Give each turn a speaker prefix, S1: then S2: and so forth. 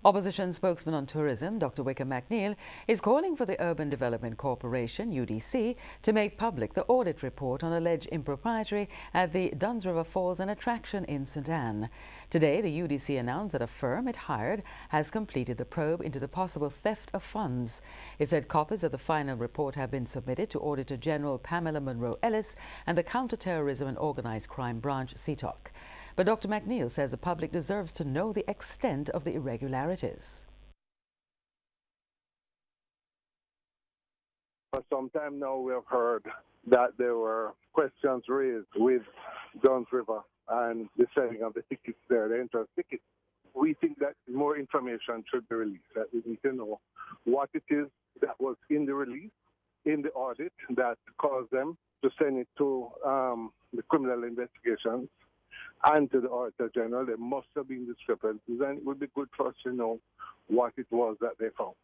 S1: Opposition spokesman on tourism, Dr. Wickham McNeill, is calling for the Urban Development Corporation, UDC, to make public the audit report on alleged impropriety at the Duns River Falls and attraction in St. Anne. Today, the UDC announced that a firm it hired has completed the probe into the possible theft of funds. It said copies of the final report have been submitted to Auditor General Pamela Monroe Ellis and the Counter-Terrorism and Organised Crime Branch, CTOC. But Dr. McNeill says the public deserves to know the extent of the irregularities.
S2: For some time now, we have heard that there were questions raised with Duns River and the selling of the tickets there, the entrance tickets. We think that more information should be released, that we need to know what it is that was in the release, in the audit, that caused them to send it to the criminal investigations and to the Auditor General. There must have been discrepancies, and it would be good for us to know what it was that they found.